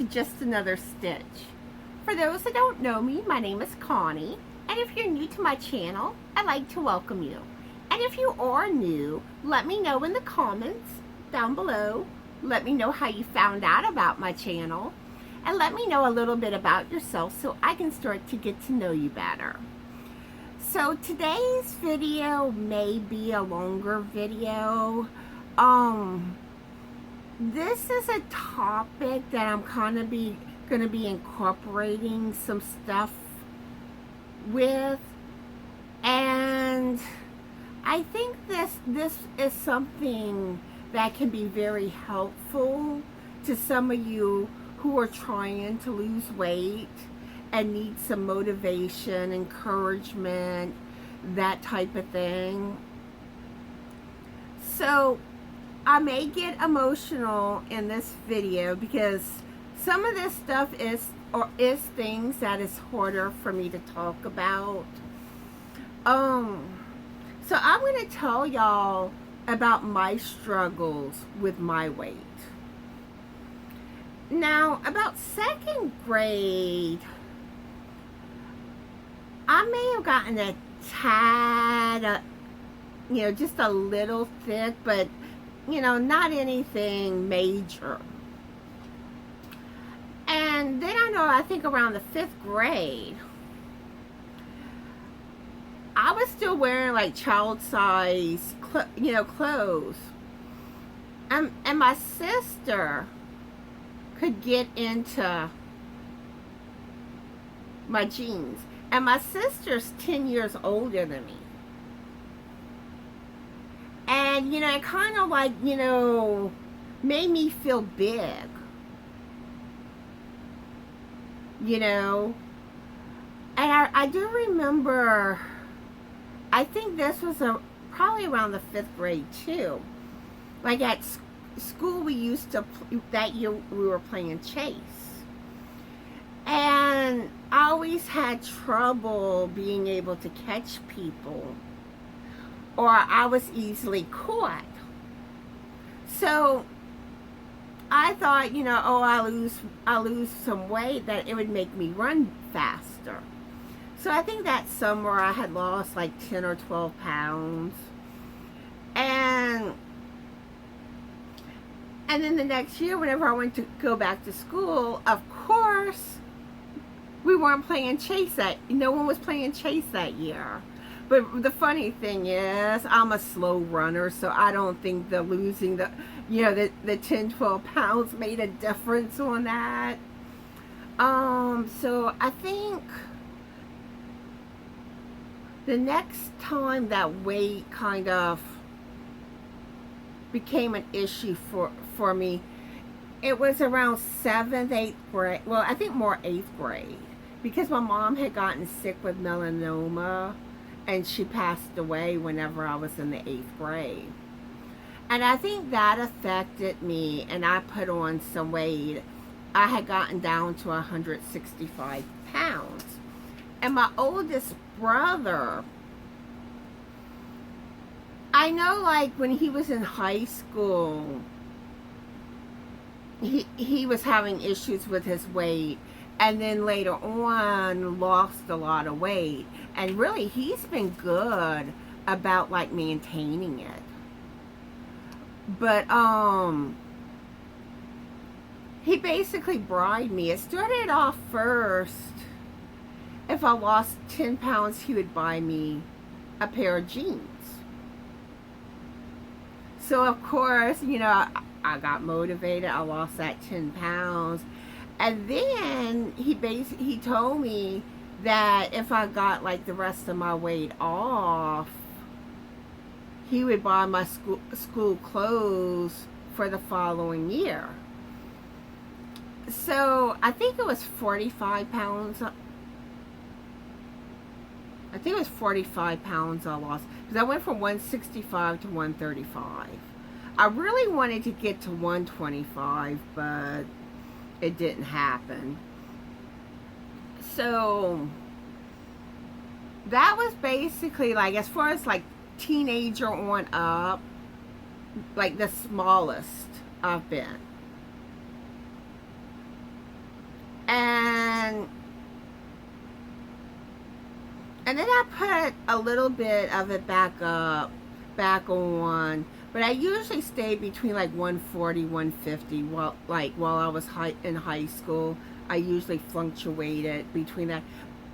Just Another Stitch. For those that don't know me, my name is Connie, and if you're new to my channel, I'd like to welcome you. And if you are new, let me know in the comments down below. Let me know how you found out about my channel, and let me know a little bit about yourself so I can start to get to know you better. So today's video may be a longer video. This is a topic that I'm going to be incorporating some stuff with, and I think this is something that can be very helpful to some of you who are trying to lose weight and need some motivation, encouragement, that type of thing. So I may get emotional in this video because some of this stuff is things that is harder for me to talk about. So I'm going to tell y'all about my struggles with my weight. Now, about second grade, I may have gotten a tad, just a little thick, but not anything major. And then I think around the 5th grade, I was still wearing like child size, clothes. And my sister could get into my jeans. And my sister's 10 years older than me. And, it kind of like, made me feel big. And I do remember, I think this was probably around the 5th grade too. Like at school that year we were playing chase. And I always had trouble being able to catch people, or I was easily caught. So I thought, I'll lose some weight, that it would make me run faster. So I think that summer I had lost like 10 or 12 pounds. And then the next year, whenever I went to go back to school, of course, we weren't playing chase no one was playing chase that year. But the funny thing is, I'm a slow runner, so I don't think the losing the 10, 12 pounds made a difference on that. So I think the next time that weight kind of became an issue for me, it was around 7th, 8th grade. Well, I think more 8th grade, because my mom had gotten sick with melanoma, and she passed away whenever I was in the 8th grade. And I think that affected me, and I put on some weight. I had gotten down to 165 pounds. And my oldest brother, I know, like, when he was in high school, he was having issues with his weight, and then later on lost a lot of weight. And really, he's been good about like maintaining it. But he basically bribed me. It started off first, if I lost 10 pounds, he would buy me a pair of jeans. So of course, I got motivated. I lost that 10 pounds. And then he told me that if I got like the rest of my weight off, he would buy my school clothes for the following year. So I think it was 45 pounds. I think it was 45 pounds I lost, because I went from 165 to 135. I really wanted to get to 125, but it didn't happen. So that was basically, like, as far as like teenager on up, like the smallest I've been. and then I put a little bit of it back on, but I usually stay between like 140, 150 while I was in high school. I usually fluctuated between that.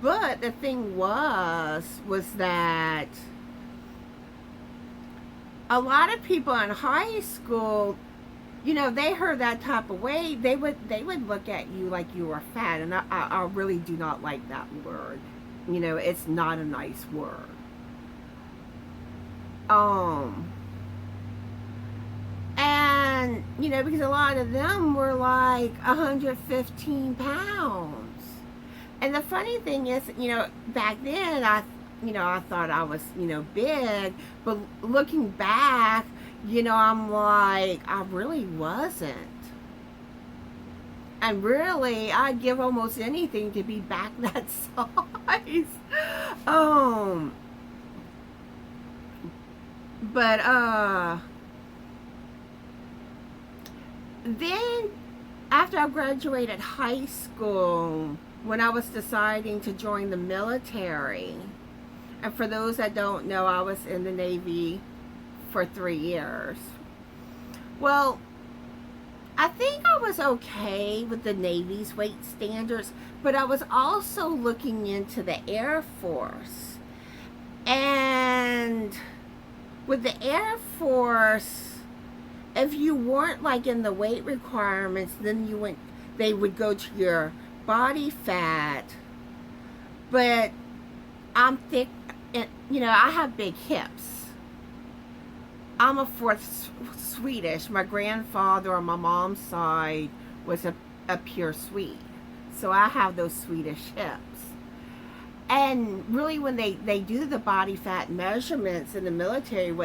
But the thing was that a lot of people in high school, you know, they heard that type of weight, they would look at you like you were fat, and I really do not like that word. You know, it's not a nice word. And, you know, because a lot of them were like 115 pounds. And the funny thing is, you know, back then I thought I was, you know, big, but looking back, you know, I'm like, I really wasn't. And really, I'd give almost anything to be back that size. But then after I graduated high school, when I was deciding to join the military, and for those that don't know, I was in the Navy for 3 years. Well, I think I was okay with the Navy's weight standards, but I was also looking into the Air Force. And with the Air Force, if you weren't like in the weight requirements, then they would go to your body fat. But I'm thick, and, you know, I have big hips. I'm a fourth Swedish. My grandfather on my mom's side was a pure Swede. So I have those Swedish hips. And really when they do the body fat measurements in the military,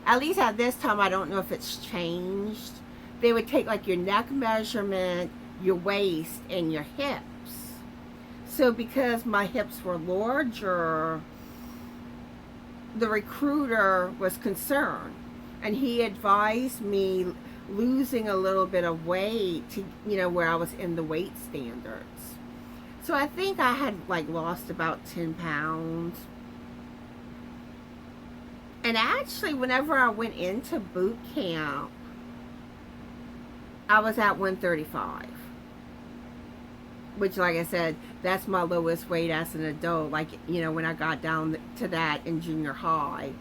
at least at this time, I don't know if it's changed, they would take like your neck measurement, your waist, and your hips. So because my hips were larger, the recruiter was concerned. And he advised me losing a little bit of weight to, you know, where I was in the weight standards. So I think I had like lost about 10 pounds. And actually, whenever I went into boot camp, I was at 135. Which, like I said, that's my lowest weight as an adult. Like, you know, when I got down to that in junior high.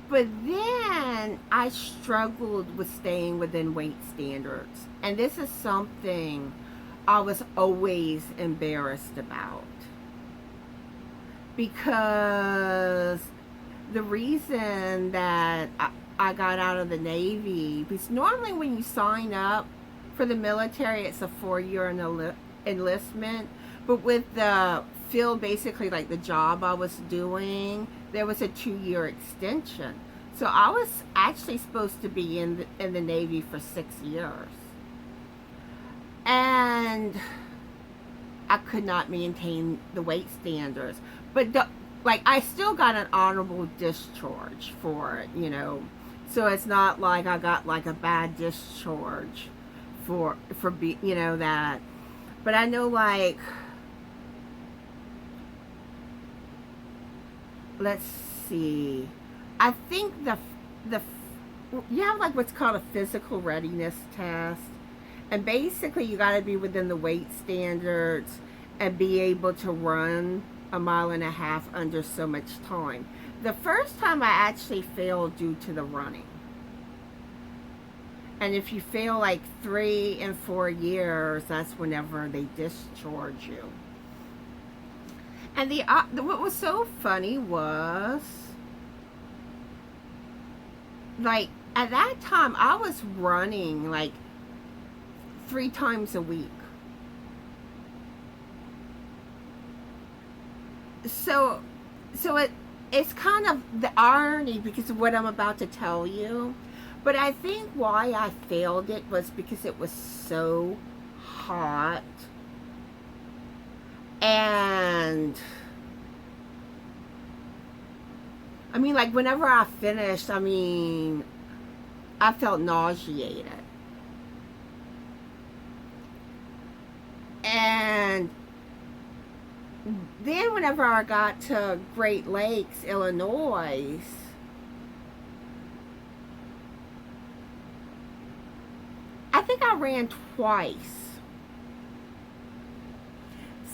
But then I struggled with staying within weight standards. And this is something I was always embarrassed about. Because the reason that I got out of the Navy, because normally when you sign up for the military, it's a 4-year enlistment. But with the field, basically like the job I was doing, there was a 2-year extension. So I was actually supposed to be in the Navy for 6 years. And I could not maintain the weight standards. But like, I still got an honorable discharge for it, you know. So it's not like I got like a bad discharge for you know, that. But I know, like, let's see, I think you have like what's called a physical readiness test, and basically you got to be within the weight standards and be able to run 1.5 miles under so much time. The first time I actually failed due to the running. And if you fail like 3 and 4 years, that's whenever they discharge you. And what was so funny was, like, at that time, I was running like 3 times a week. So it's kind of the irony because of what I'm about to tell you. But I think why I failed it was because it was so hot. And I mean, like, whenever I finished, I mean, I felt nauseated. And then whenever I got to Great Lakes, Illinois, I think I ran twice.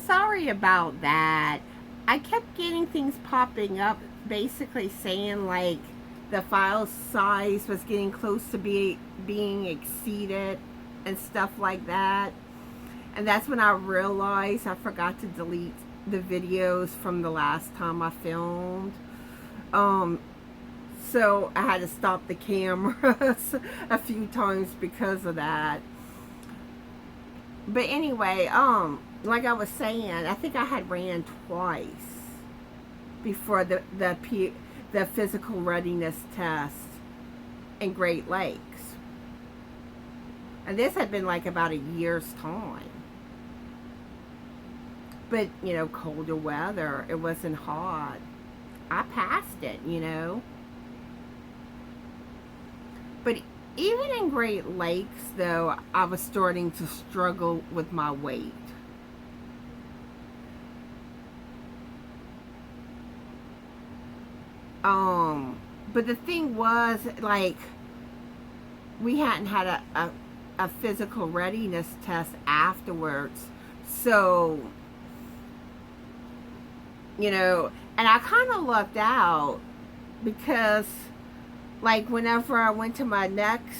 Sorry about that. I kept getting things popping up basically saying like the file size was getting close to being exceeded and stuff like that. And that's when I realized I forgot to delete the videos from the last time I filmed. So I had to stop the cameras a few times because of that. But anyway, like I was saying, I think I had ran twice before the physical readiness test in Great Lakes. And this had been like about a year's time. But, you know, colder weather, it wasn't hot. I passed it, you know. But even in Great Lakes, though, I was starting to struggle with my weight. But the thing was, like, we hadn't had a physical readiness test afterwards. So, you know, and I kind of lucked out because, like, whenever I went to my next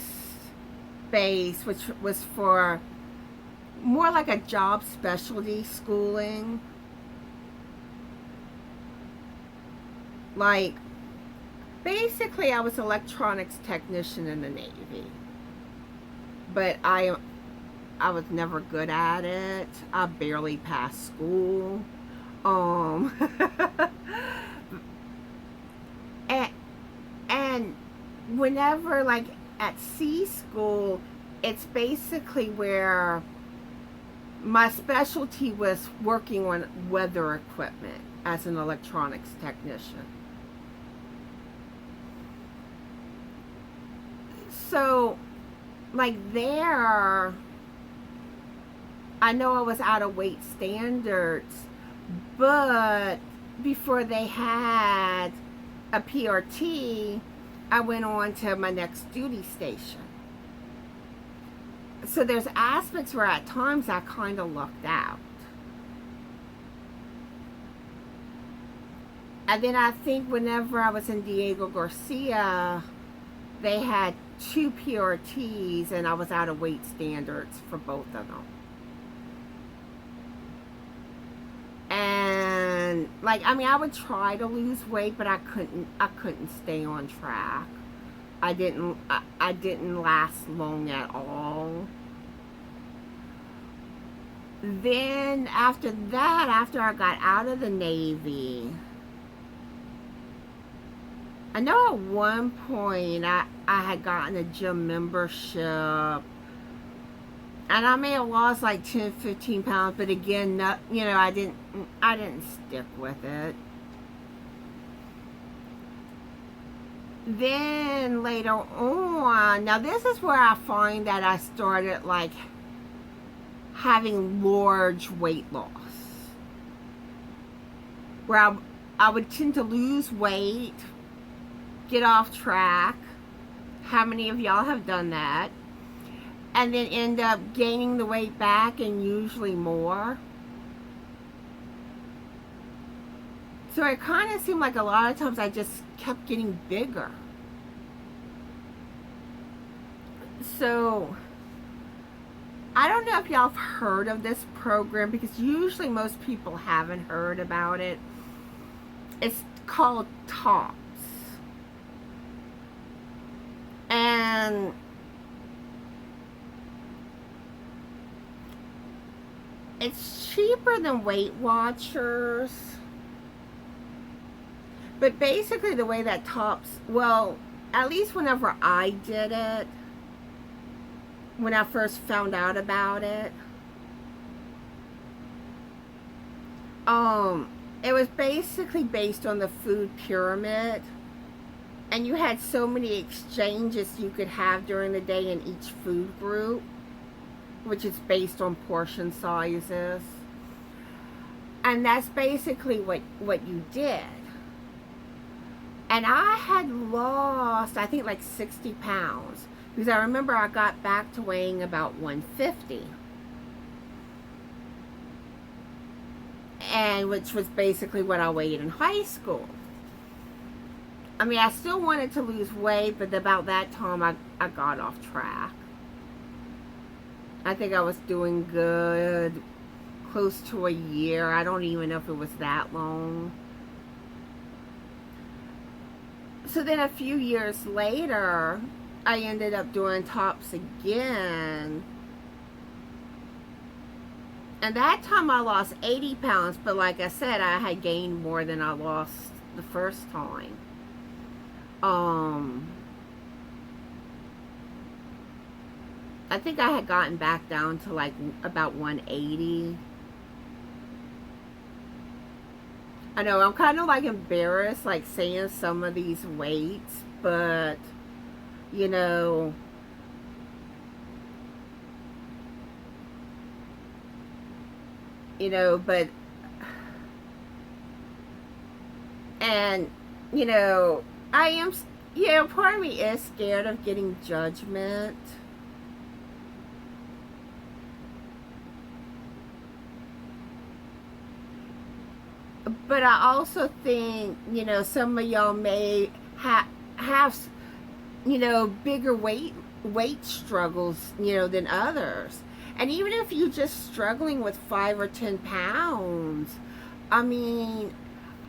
base, which was for more like a job specialty schooling, like, basically I was an electronics technician in the Navy, but I was never good at it. I barely passed school. And whenever, like, at sea school, it's basically where my specialty was working on weather equipment as an electronics technician. So, like, there, I know I was out of weight standards, but before they had a PRT, I went on to my next duty station. So there's aspects where at times I kind of lucked out. And then I think whenever I was in Diego Garcia, they had 2 PRTs and I was out of weight standards for both of them. And, like, I mean, I would try to lose weight, but I couldn't stay on track. I didn't last long at all. Then after that, after I got out of the Navy, I know at one point I had gotten a gym membership, and I may have lost like 10, 15 pounds, but again, not, you know, I didn't stick with it. Then later on, now this is where I find that I started like having large weight loss, where I would tend to lose weight, get off track. How many of y'all have done that? And then end up gaining the weight back, and usually more. So it kind of seemed like a lot of times I just kept getting bigger. So I don't know if y'all have heard of this program, because usually most people haven't heard about it. It's called TOPS. And it's cheaper than Weight Watchers. But basically the way that TOPS, well, at least whenever I did it, when I first found out about it, it was basically based on the food pyramid. And you had so many exchanges you could have during the day in each food group, which is based on portion sizes. And that's basically what you did. And I had lost, I think, like 60 pounds. Because I remember I got back to weighing about 150. And which was basically what I weighed in high school. I mean, I still wanted to lose weight, but about that time I got off track. I think I was doing good close to a year. I don't even know if it was that long. So then a few years later, I ended up doing tops again. And that time I lost 80 pounds, but like I said, I had gained more than I lost the first time. I think I had gotten back down to like about 180. I know I'm kind of like embarrassed like saying some of these weights, but you know, but and I am, part of me is scared of getting judgment. But I also think, some of y'all may have, bigger weight struggles, than others. And even if you're just struggling with 5 or 10 pounds, I mean,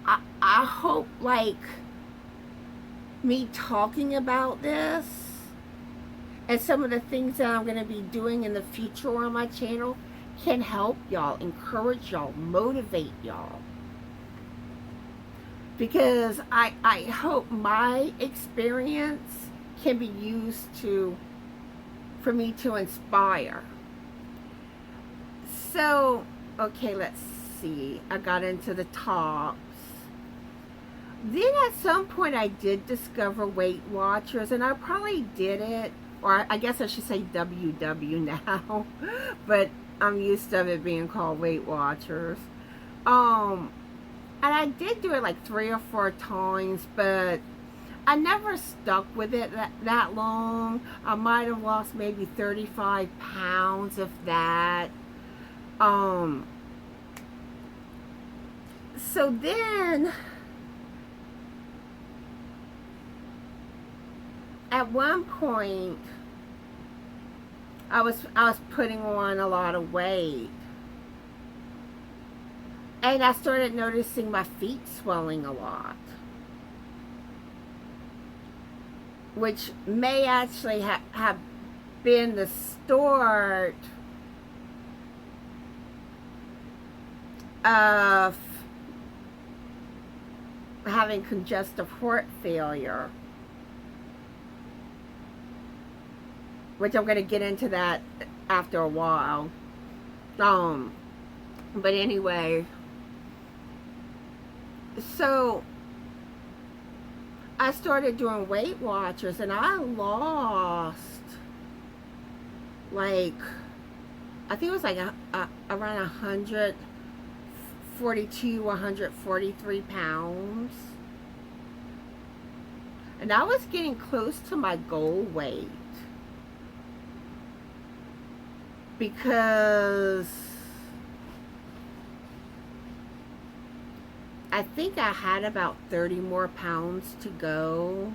I hope, like, me talking about this and some of the things that I'm going to be doing in the future on my channel can help y'all, encourage y'all, motivate y'all. Because I hope my experience can be used for me to inspire. So, okay, let's see. I got into the tops. Then at some point I did discover Weight Watchers, and I probably did it, or I guess I should say WW now, but I'm used to it being called Weight Watchers. And I did do it like 3 or 4 times, but I never stuck with it that long. I might have lost maybe 35 pounds of that. So then, at one point, I was putting on a lot of weight. And I started noticing my feet swelling a lot. Which may actually have been the start of having congestive heart failure. Which I'm going to get into that after a while. But anyway, so I started doing Weight Watchers, and I lost, like, I think it was like around 142, 143 pounds. And I was getting close to my goal weight. Because I think I had about 30 more pounds to go.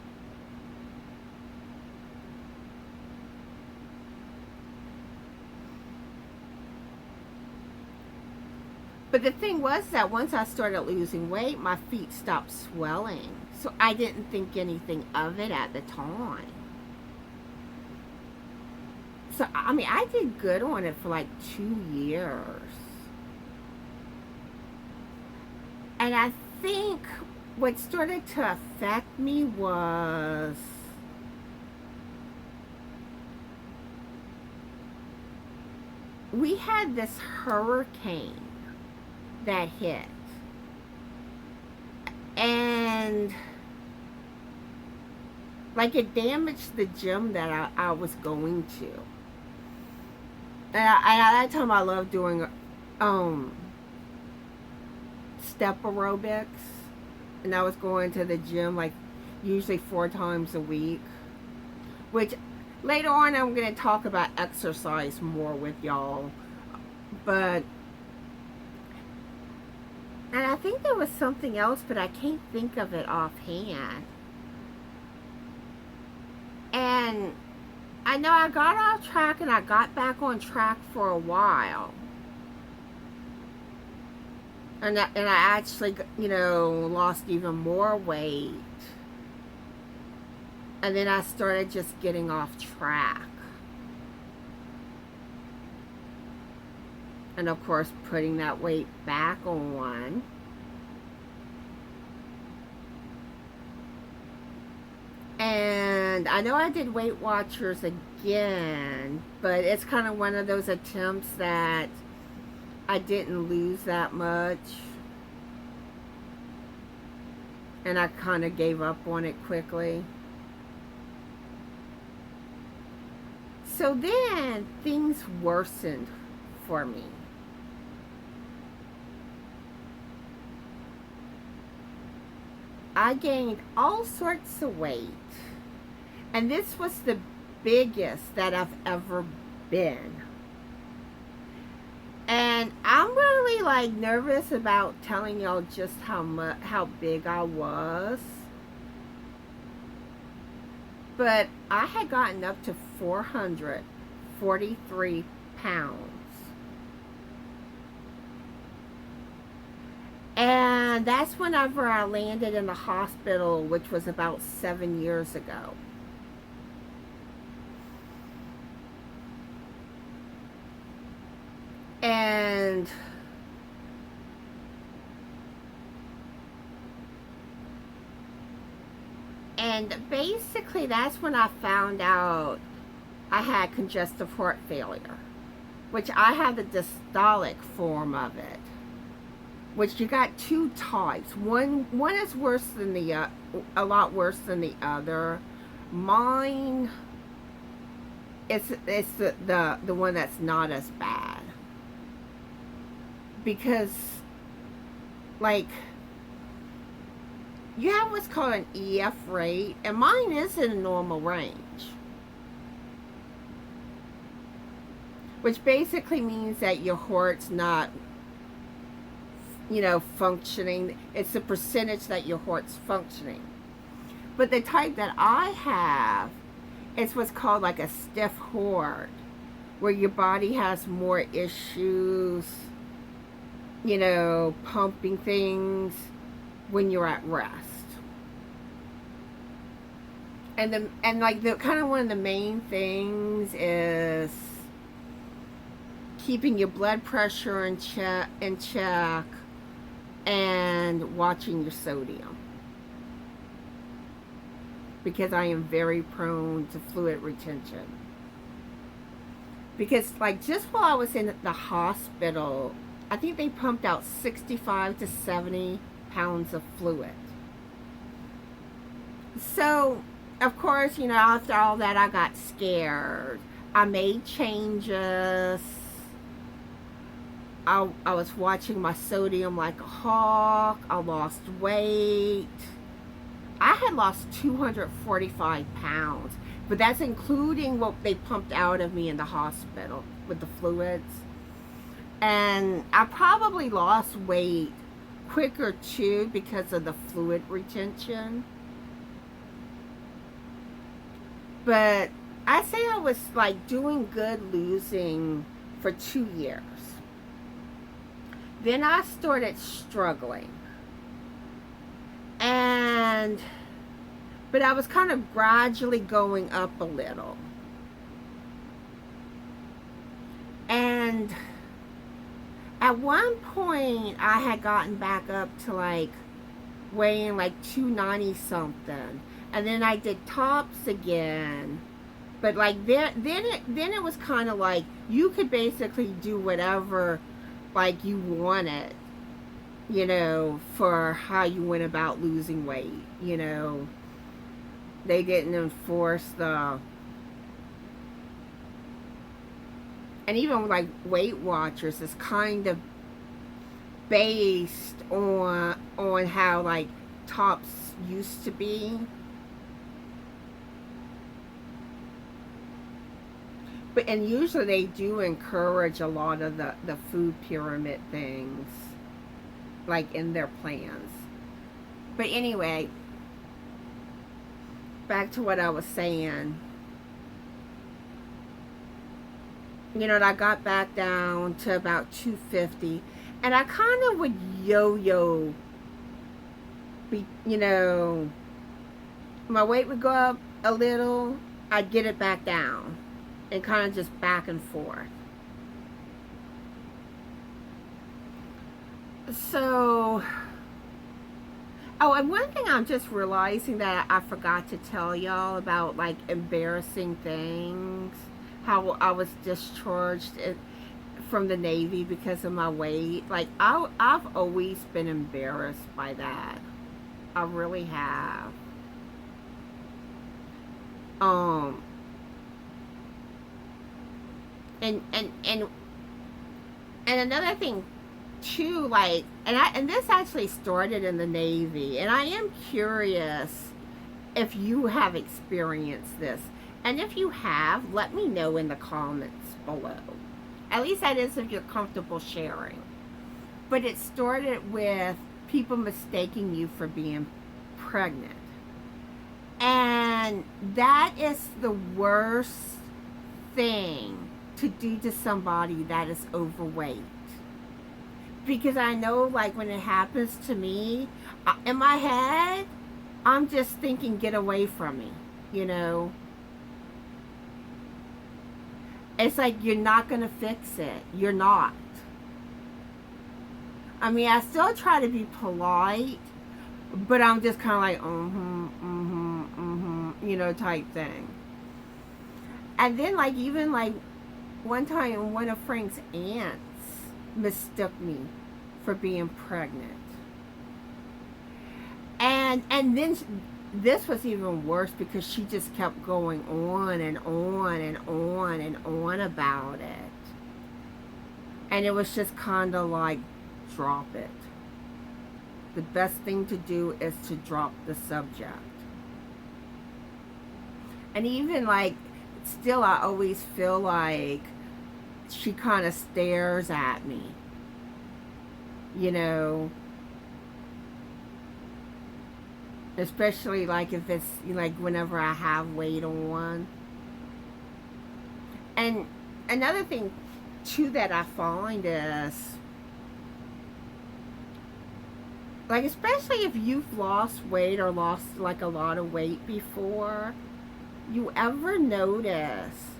But the thing was that once I started losing weight, my feet stopped swelling. So I didn't think anything of it at the time. So, I mean, I did good on it for like 2 years. And I think what started to affect me was we had this hurricane that hit. And like it damaged the gym that I was going to. And at that time I loved doing step aerobics, and I was going to the gym like usually 4 times a week, which later on I'm going to talk about exercise more with y'all. But, and I think there was something else, but I can't think of it offhand. And I know I got off track and I got back on track for a while. And I actually, you know, lost even more weight. And then I started just getting off track. And of course, putting that weight back on. And I know I did Weight Watchers again, but it's kind of one of those attempts that I didn't lose that much. And I kind of gave up on it quickly. So then things worsened for me. I gained all sorts of weight. And this was the biggest that I've ever been. And I'm really like nervous about telling y'all just how big I was. But I had gotten up to 443 pounds. And that's whenever I landed in the hospital, which was about 7 years ago. And basically that's when I found out I had congestive heart failure, which I had the diastolic form of it, which you got 2 types. One is worse than the a lot worse than the other. Mine it's the one that's not as bad, because like you have what's called an EF rate, and mine is in a normal range, which basically means that your heart's not, you know, functioning. It's the percentage that your heart's functioning. But the type that I have is what's called like a stiff heart, where your body has more issues, you know, pumping things when you're at rest. And like the kind of one of the main things is keeping your blood pressure in check and watching your sodium, because I am very prone to fluid retention. Because like just while I was in the hospital, I think they pumped out 65 to 70 pounds of fluid. So of course, you know, after all that, I got scared. I made changes. I was watching my sodium like a hawk. I lost weight. I had lost 245 pounds, but that's including what they pumped out of me in the hospital with the fluids. And I probably lost weight quicker too because of the fluid retention. But I say I was like doing good losing for 2 years. Then I started struggling. But I was kind of gradually going up a little. And at one point I had gotten back up to like weighing like 290 something. And then I did tops again. But like then it was kind of like you could basically do whatever like you wanted, you know, for how you went about losing weight, you know. They didn't enforce the, and even like Weight Watchers is kind of based on how like tops used to be. But and usually they do encourage a lot of the food pyramid things like in their plans. But anyway, back to what I was saying. You know, I got back down to about 250, and I kind of would yo-yo. You know, my weight would go up a little, I'd get it back down, and kind of just back and forth. So, oh, and one thing I'm just realizing that I forgot to tell y'all about, like, embarrassing things. How I was discharged from the Navy because of my weight. Like, I've always been embarrassed by that. I really have. Um, and and and and another thing too, like, and this actually started in the Navy, and I am curious if you have experienced this. And if you have, let me know in the comments below. At least that is if you're comfortable sharing. But it started with people mistaking you for being pregnant. And that is the worst thing to do to somebody that is overweight. Because I know, like, when it happens to me, in my head, I'm just thinking, get away from me, you know. It's like, you're not going to fix it. You're not. I mean, I still try to be polite, but I'm just kind of like, you know, type thing. And then, like, even, like, one time, one of Frank's aunts mistook me for being pregnant. And then this was even worse because she just kept going on and on and on and on about it. And it was just kind of like, drop it. The best thing to do is to drop the subject. And even like, still I always feel like she kind of stares at me. You know, especially like if it's like whenever I have weight on. And another thing too that I find is, like, especially if you've lost weight or lost like a lot of weight before, you ever notice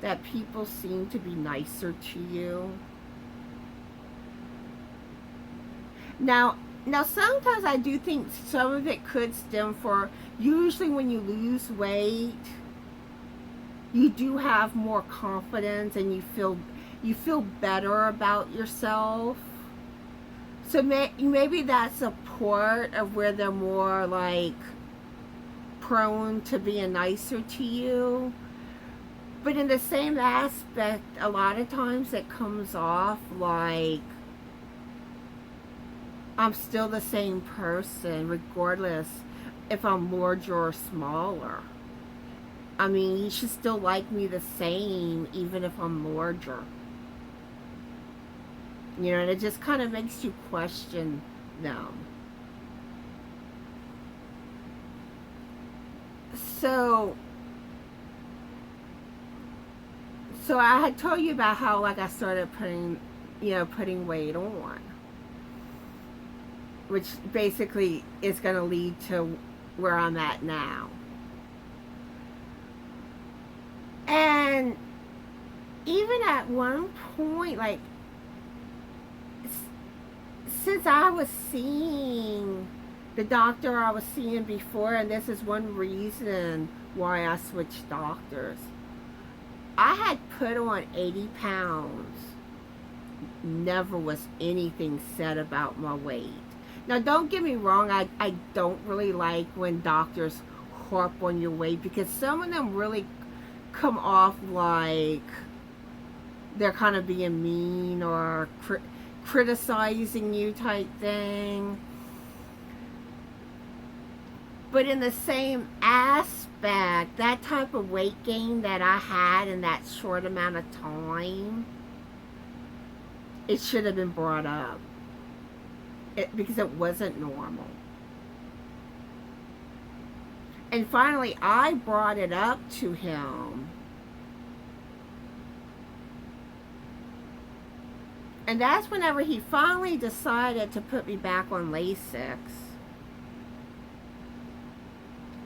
that people seem to be nicer to you? Now sometimes I do think some of it could stem for, usually when you lose weight, you do have more confidence and you feel better about yourself. So maybe that's a part of where they're more like prone to being nicer to you. But in the same aspect, a lot of times it comes off like I'm still the same person regardless if I'm larger or smaller. I mean, you should still like me the same even if I'm larger. You know, and it just kind of makes you question them. So I had told you about how, like, I started putting weight on, which basically is going to lead to where I'm at now. And even at one point, like, since I was seeing the doctor I was seeing before, and this is one reason why I switched doctors, I had put on 80 pounds. Never was anything said about my weight. Now, don't get me wrong, I don't really like when doctors harp on your weight, because some of them really come off like they're kind of being mean or criticizing you type thing. But in the same aspect, that type of weight gain that I had in that short amount of time, it should have been brought up. Because it wasn't normal. And finally, I brought it up to him. And that's whenever he finally decided to put me back on Lasix.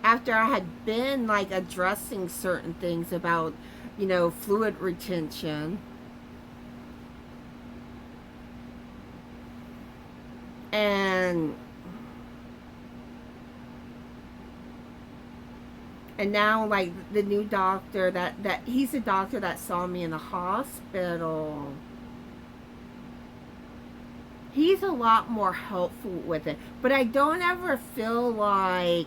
After I had been like addressing certain things about, you know, fluid retention. And now, like, the new doctor that he's a doctor that saw me in the hospital. He's a lot more helpful with it. But I don't ever feel like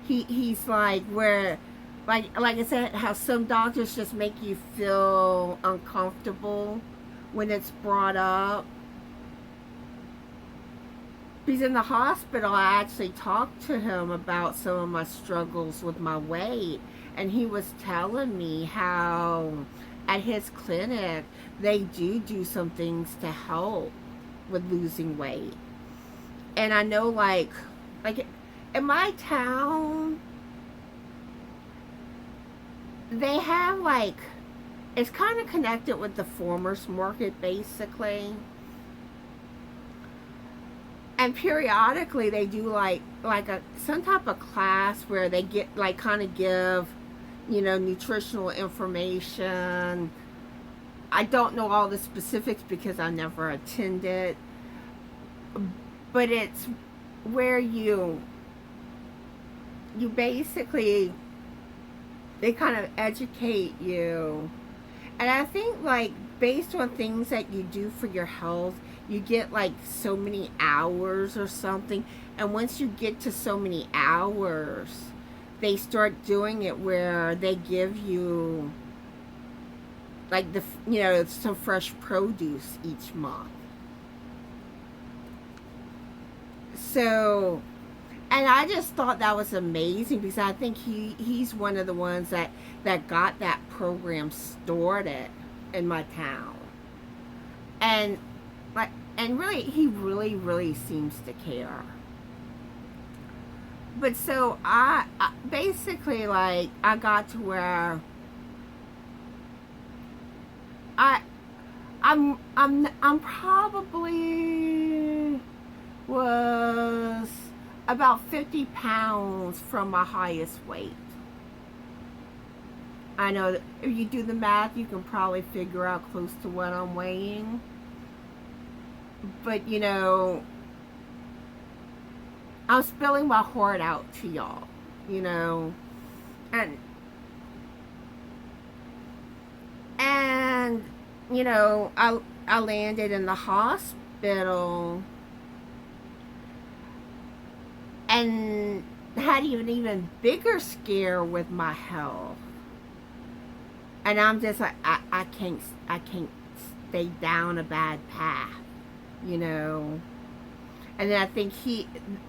he's like where, like I said, how some doctors just make you feel uncomfortable when it's brought up. Because in the hospital, I actually talked to him about some of my struggles with my weight. And he was telling me how at his clinic, they do some things to help with losing weight. And I know, like in my town, they have, like, it's kind of connected with the farmers market, basically. And periodically they do like some type of class where they get, like, kind of give, you know, nutritional information. I don't know all the specifics because I never attended, but it's where you basically, they kind of educate you. And I think, like, based on things that you do for your health, you get like so many hours or something. And once you get to so many hours, they start doing it where they give you, like, the, you know, some fresh produce each month. So, and I just thought that was amazing because I think he's one of the ones that got that program started in my town. And like, and really, he really seems to care. But so I basically, like, I got to where I'm probably was about 50 pounds from my highest weight. I know that if you do the math, you can probably figure out close to what I'm weighing. But, you know, I'm spilling my heart out to y'all, you know. And you know, I landed in the hospital and had an even bigger scare with my health. And I'm just like, I can't stay down a bad path, you know. And then I think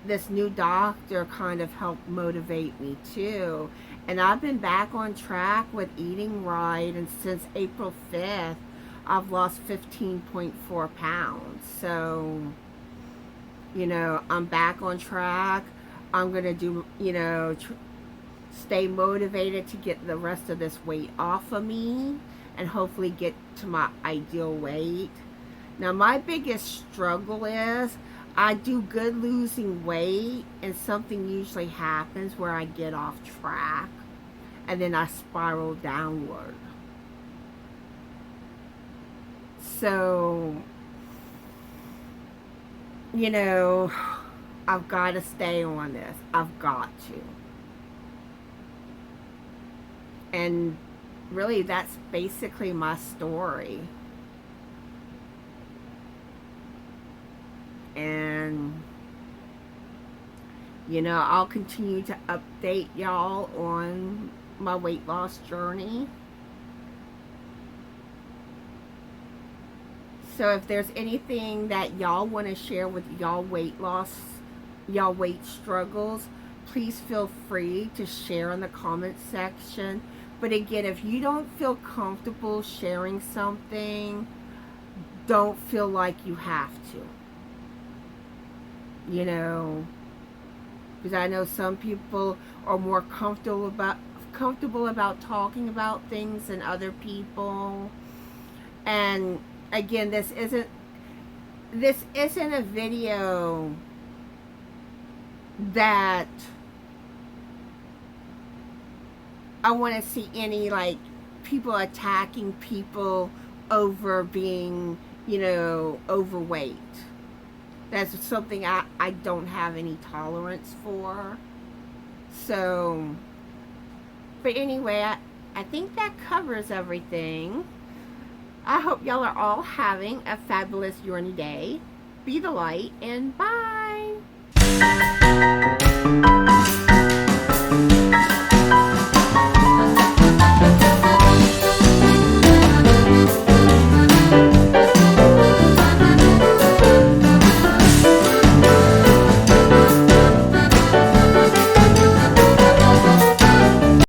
this new doctor kind of helped motivate me too. And I've been back on track with eating right, and since April 5th, I've lost 15.4 pounds. So, you know, I'm back on track. I'm going to do, you know, stay motivated to get the rest of this weight off of me and hopefully get to my ideal weight. Now, my biggest struggle is I do good losing weight and something usually happens where I get off track and then I spiral downward. So, you know, I've got to stay on this. I've got to. And really, that's basically my story. And, you know, I'll continue to update y'all on my weight loss journey. So if there's anything that y'all want to share with y'all weight loss, y'all weight struggles, please feel free to share in the comment section. But again, if you don't feel comfortable sharing something, don't feel like you have to. You know, because I know some people are more comfortable about talking about things than other people. And again, this isn't a video that I want to see any like people attacking people over being, you know, overweight. That's something I don't have any tolerance for. So, but anyway, I think that covers everything. I hope y'all are all having a fabulous yarny day. Be the light, and bye!